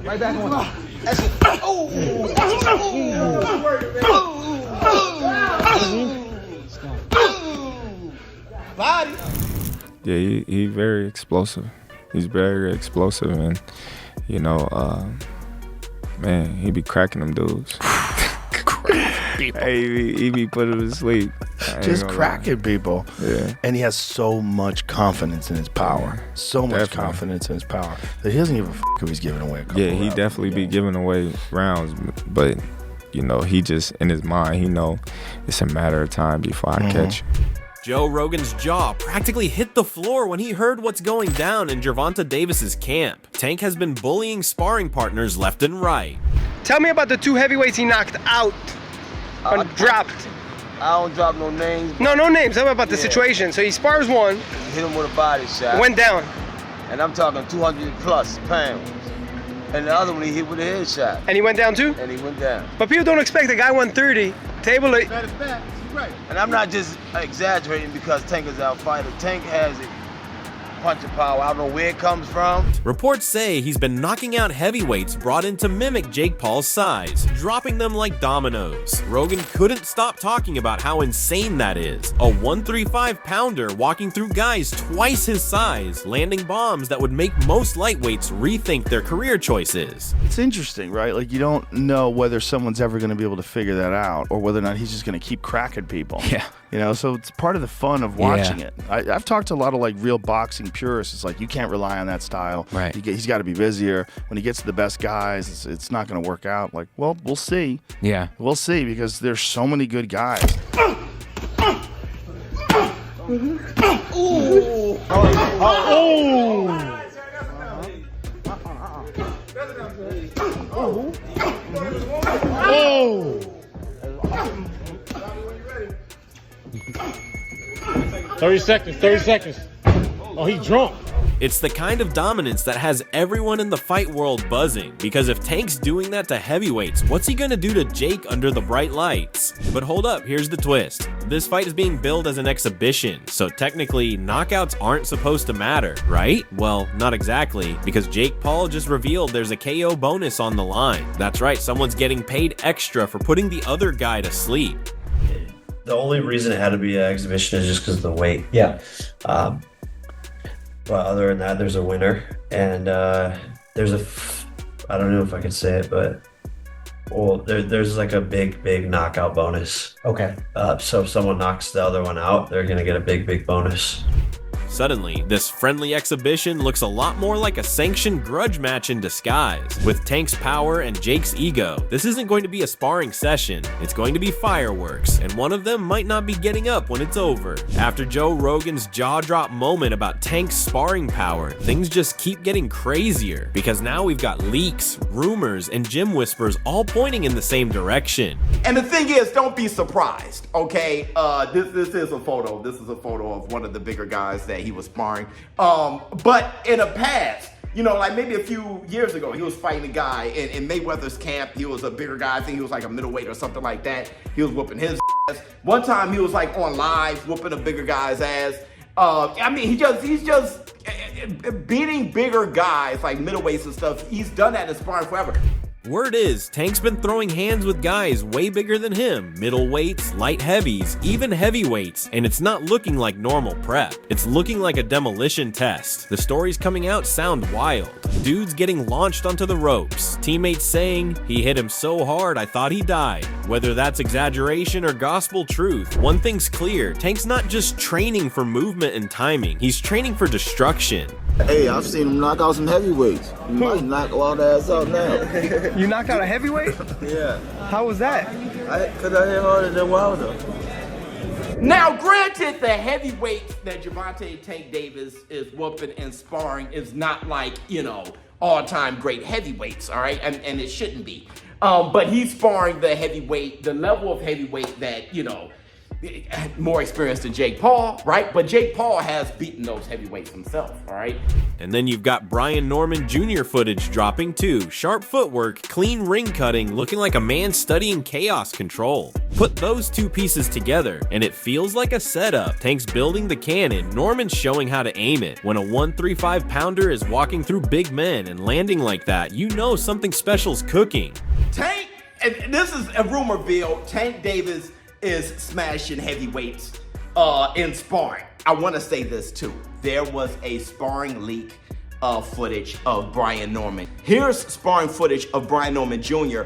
Right back on. That's it. Oh! Body. Yeah, he very explosive. He's very explosive, and you know, man, he be cracking them dudes. Hey, he be putting them to sleep. Just cracking people. Yeah. And he has so much confidence in his power. So much confidence in his power that he doesn't even who he's giving away a couple Yeah, he definitely be giving away rounds, but you know, he just in his mind, he know it's a matter of time before I catch. Joe Rogan's jaw practically hit the floor when he heard what's going down in Gervonta Davis's camp. Tank has been bullying sparring partners left and right. Tell me about the 2 heavyweights he knocked out or dropped. I don't drop no names. No names. Tell me about the situation. So he spars one. Hit him with a body shot. Went down. And I'm talking 200 plus pounds. And the other one he hit with a headshot. And he went down too? And he went down. But people don't expect a guy 130. Table it. That is bad. Right. And I'm not just exaggerating because Tank is our fighter. Tank has it. Punching power. I don't know where it comes from. Reports say he's been knocking out heavyweights brought in to mimic Jake Paul's size, dropping them like dominoes. Rogan couldn't stop talking about how insane that is. A 135-pounder walking through guys twice his size, landing bombs that would make most lightweights rethink their career choices. It's interesting, right? Like, you don't know whether someone's ever going to be able to figure that out or whether or not he's just going to keep cracking people. Yeah. You know, so it's part of the fun of watching it. I've talked to a lot of like real boxing purists. It's like, you can't rely on that style. Right. He's got to be busier. When he gets to the best guys, it's not going to work out. Like, well, we'll see. Yeah. We'll see because there's so many good guys. Oh! 30 seconds. Oh, he's drunk. It's the kind of dominance that has everyone in the fight world buzzing, because if Tank's doing that to heavyweights, what's he gonna do to Jake under the bright lights? But hold up, here's the twist. This fight is being billed as an exhibition, so technically knockouts aren't supposed to matter, right? Well, not exactly, because Jake Paul just revealed there's a KO bonus on the line. That's right, someone's getting paid extra for putting the other guy to sleep. The only reason it had to be an exhibition is just because of the weight. Yeah. But other than that, there's a winner, and there's I don't know if I can say it, but there's like a big knockout bonus. Okay. So if someone knocks the other one out, they're gonna get a big bonus. Suddenly, this friendly exhibition looks a lot more like a sanctioned grudge match in disguise. With Tank's power and Jake's ego, this isn't going to be a sparring session, it's going to be fireworks, and one of them might not be getting up when it's over. After Joe Rogan's jaw-drop moment about Tank's sparring power, things just keep getting crazier, because now we've got leaks, rumors, and gym whispers all pointing in the same direction. And the thing is, don't be surprised, okay? This is a photo. This is a photo of one of the bigger guys that he was sparring. But in the past, you know, like maybe a few years ago, he was fighting a guy in Mayweather's camp. He was a bigger guy. I think he was like a middleweight or something like that. He was whooping his ass. One time he was like on live whooping a bigger guy's ass. I mean, he's just beating bigger guys like middleweights and stuff. He's done that in sparring forever. Word is, Tank's been throwing hands with guys way bigger than him, middleweights, light heavies, even heavyweights, and it's not looking like normal prep. It's looking like a demolition test. The stories coming out sound wild. Dudes getting launched onto the ropes, teammates saying, "He hit him so hard I thought he died." Whether that's exaggeration or gospel truth, one thing's clear, Tank's not just training for movement and timing, he's training for destruction. Hey, I've seen him knock out some heavyweights. You might knock all the ass out now. You knocked out a heavyweight? Yeah. How was that? Because I hit harder than Wilder. Now, granted, the heavyweights that Gervonta Tank Davis is whooping and sparring is not like, you know, all-time great heavyweights, all right? And it shouldn't be. But he's sparring the level of heavyweight that, you know, more experienced than Jake Paul, right? But Jake Paul has beaten those heavyweights himself, all right? And then you've got Brian Norman Jr. footage dropping too. Sharp footwork, clean ring cutting, looking like a man studying chaos control. Put those two pieces together, and it feels like a setup. Tank's building the cannon, Norman's showing how to aim it. When a 135 pounder is walking through big men and landing like that, you know something special's cooking. Tank, and this is a rumor mill, Tank Davis is smashing heavyweights in sparring. I want to say this too. There was a sparring leak footage of Brian Norman. Here's sparring footage of Brian Norman Jr.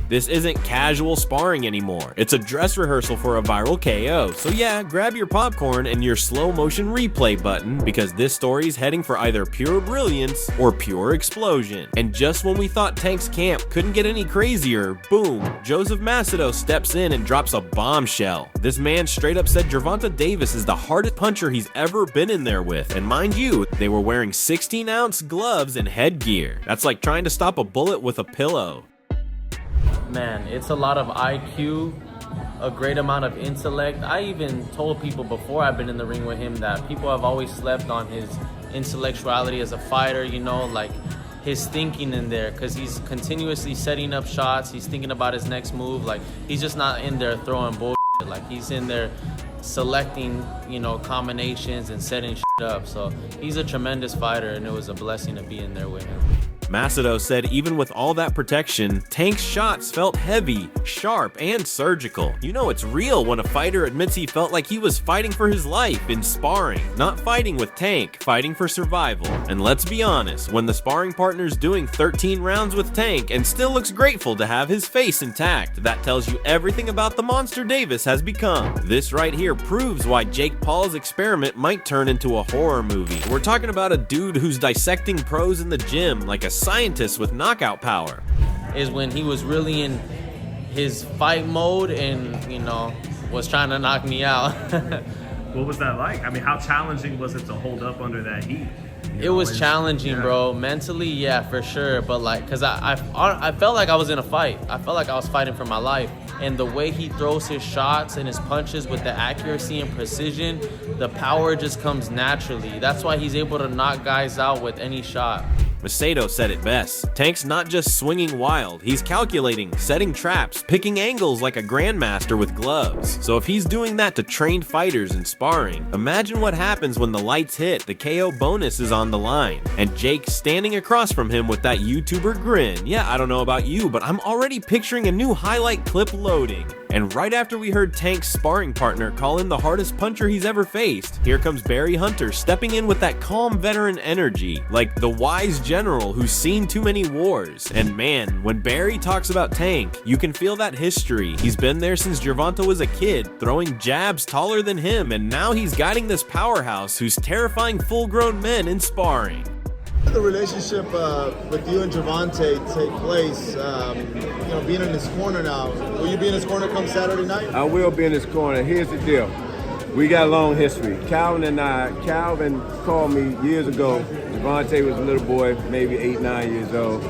This isn't casual sparring anymore. It's a dress rehearsal for a viral KO. So yeah, grab your popcorn and your slow motion replay button, because this story's heading for either pure brilliance or pure explosion. And just when we thought Tank's camp couldn't get any crazier, boom, Joseph Macedo steps in and drops a bombshell. This man straight up said Gervonta Davis is the hardest puncher he's ever been in there with. And mind you, they were wearing 16-ounce gloves and headgear. That's like trying to stop a bullet with a pillow. Man, it's a lot of IQ, a great amount of intellect. I even told people before I've been in the ring with him that people have always slept on his intellectuality as a fighter, you know, like his thinking in there, because he's continuously setting up shots. He's thinking about his next move. Like, he's just not in there throwing bullshit. Like, he's in there selecting, you know, combinations and setting shit up. So he's a tremendous fighter, and it was a blessing to be in there with him. Macedo said even with all that protection, Tank's shots felt heavy, sharp, and surgical. You know it's real when a fighter admits he felt like he was fighting for his life in sparring. Not fighting with Tank, fighting for survival. And let's be honest, when the sparring partner's doing 13 rounds with Tank and still looks grateful to have his face intact, that tells you everything about the monster Davis has become. This right here proves why Jake Paul's experiment might turn into a horror movie. We're talking about a dude who's dissecting pros in the gym like a scientist with knockout power. Is when he was really in his fight mode and, you know, was trying to knock me out. What was that like? I mean, how challenging was it to hold up under that heat? It was challenging, bro. Mentally, yeah, for sure. But like, cause I felt like I was in a fight. I felt like I was fighting for my life. And the way he throws his shots and his punches with the accuracy and precision, the power just comes naturally. That's why he's able to knock guys out with any shot. Macedo said it best. Tank's not just swinging wild, he's calculating, setting traps, picking angles like a grandmaster with gloves. So if he's doing that to trained fighters in sparring, imagine what happens when the lights hit, the KO bonus is on the line, and Jake standing across from him with that YouTuber grin. Yeah, I don't know about you, but I'm already picturing a new highlight clip loading. And right after we heard Tank's sparring partner call him the hardest puncher he's ever faced, here comes Barry Hunter stepping in with that calm veteran energy, like the wise general who's seen too many wars. And man, when Barry talks about Tank, you can feel that history. He's been there since Gervonta was a kid, throwing jabs taller than him, and now he's guiding this powerhouse who's terrifying full-grown men in sparring. How did the relationship with you and Gervonta take place, you know, being in his corner now? Will you be in his corner come Saturday night? I will be in his corner. Here's the deal. We got a long history. Calvin called me years ago. Gervonta was a little boy, maybe 8, 9 years old.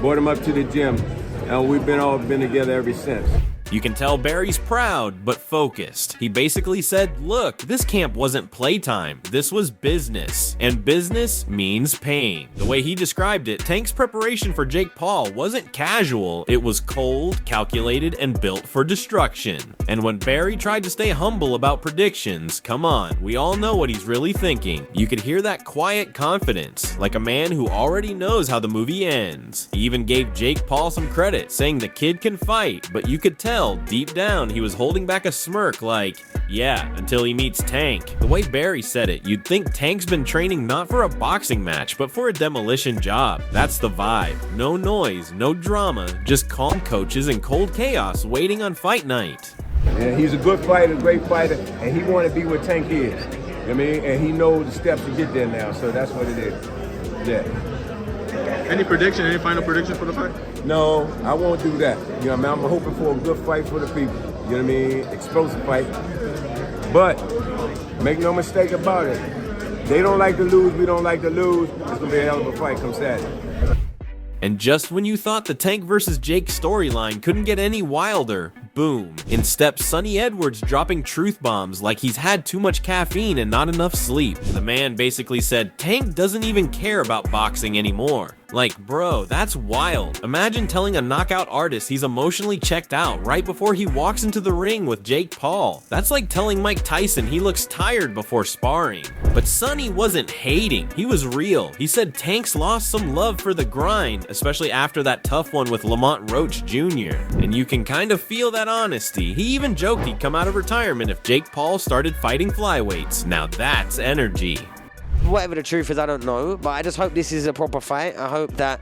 Brought him up to the gym, and we've all been together ever since. You can tell Barry's proud, but focused. He basically said, look, this camp wasn't playtime. This was business. And business means pain. The way he described it, Tank's preparation for Jake Paul wasn't casual. It was cold, calculated, and built for destruction. And when Barry tried to stay humble about predictions, come on, we all know what he's really thinking. You could hear that quiet confidence, like a man who already knows how the movie ends. He even gave Jake Paul some credit, saying the kid can fight, but you could tell deep down he was holding back a smirk like, yeah, until he meets Tank. The way Barry said it, you'd think Tank's been training not for a boxing match, but for a demolition job. That's the vibe. No noise, no drama, just calm coaches and cold chaos waiting on fight night. And he's a good fighter, great fighter, and he want to be where Tank is. You know what I mean? And he knows the steps to get there now, so that's what it is. Yeah. Any prediction, any final prediction for the fight? No, I won't do that. You know, I'm hoping for a good fight for the people. You know what I mean? Explosive fight. But make no mistake about it. They don't like to lose, we don't like to lose. It's gonna be a hell of a fight come Saturday. And just when you thought the Tank versus Jake storyline couldn't get any wilder, boom, in steps Sonny Edwards dropping truth bombs like he's had too much caffeine and not enough sleep. The man basically said Tank doesn't even care about boxing anymore. Like, bro, that's wild. Imagine telling a knockout artist he's emotionally checked out right before he walks into the ring with Jake Paul. That's like telling Mike Tyson he looks tired before sparring. But Sonny wasn't hating, he was real. He said Tank's lost some love for the grind, especially after that tough one with Lamont Roach Jr. And you can kind of feel that honesty. He even joked he'd come out of retirement if Jake Paul started fighting flyweights. Now that's energy. Whatever the truth is, I don't know, but I just hope this is a proper fight. I hope that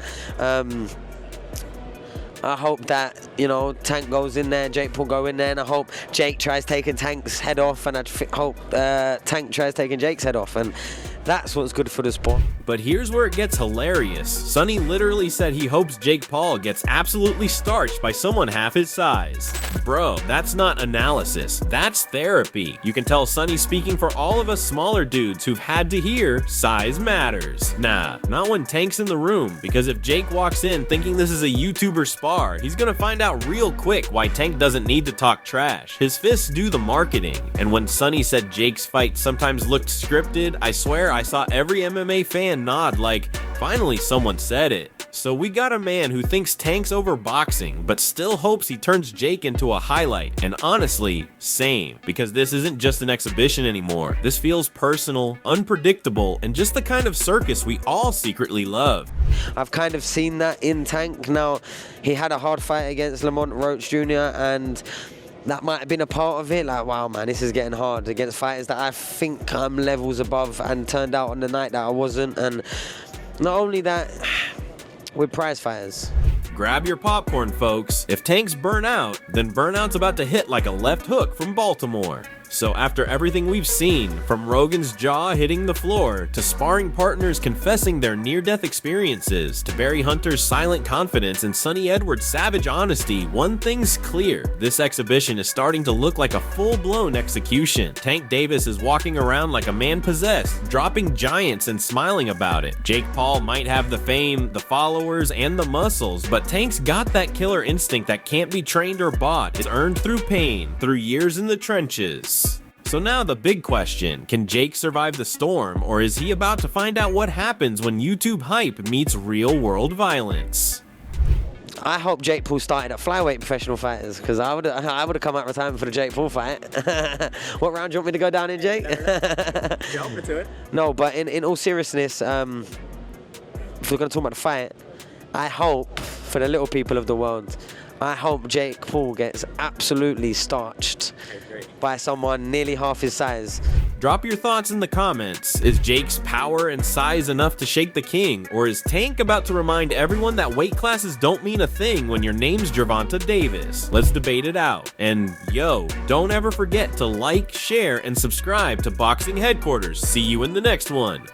you know, Tank goes in there, Jake Paul go in there, and I hope Jake tries taking Tank's head off, and I hope Tank tries taking Jake's head off, and that's what's good for the sport. But here's where it gets hilarious. Sonny literally said he hopes Jake Paul gets absolutely starched by someone half his size. Bro, that's not analysis, that's therapy. You can tell Sonny's speaking for all of us smaller dudes who've had to hear size matters. Nah, not when Tank's in the room, because if Jake walks in thinking this is a YouTuber spar, he's gonna find out real quick why Tank doesn't need to talk trash. His fists do the marketing. And when Sonny said Jake's fight sometimes looked scripted, I swear I saw every MMA fan nod like, finally someone said it. So we got a man who thinks Tank's over boxing, but still hopes he turns Jake into a highlight. And honestly, same, because this isn't just an exhibition anymore. This feels personal, unpredictable, and just the kind of circus we all secretly love. I've kind of seen that in Tank. Now, he had a hard fight against Lamont Roach Jr. and that might have been a part of it. Like, wow, man, this is getting hard against fighters that I think I'm levels above, and turned out on the night that I wasn't. And not only that, we're prize fighters. Grab your popcorn, folks. If Tank's burn out, then burnout's about to hit like a left hook from Baltimore. So after everything we've seen, from Rogan's jaw hitting the floor, to sparring partners confessing their near-death experiences, to Barry Hunter's silent confidence and Sonny Edwards' savage honesty, one thing's clear. This exhibition is starting to look like a full-blown execution. Tank Davis is walking around like a man possessed, dropping giants and smiling about it. Jake Paul might have the fame, the followers, and the muscles, but Tank's got that killer instinct that can't be trained or bought. It's earned through pain, through years in the trenches. So now the big question, can Jake survive the storm, or is he about to find out what happens when YouTube hype meets real world violence? I hope Jake Paul started at flyweight professional fighters, because I would have come out retirement for the Jake Paul fight. What round do you want me to go down in, Jake? Jump into it. No, but in all seriousness, if we're going to talk about the fight, I hope, for the little people of the world, I hope Jake Paul gets absolutely starched by someone nearly half his size. Drop your thoughts in the comments. Is Jake's power and size enough to shake the king? Or is Tank about to remind everyone that weight classes don't mean a thing when your name's Gervonta Davis? Let's debate it out. And yo, don't ever forget to like, share, and subscribe to Boxing Headquarters. See you in the next one.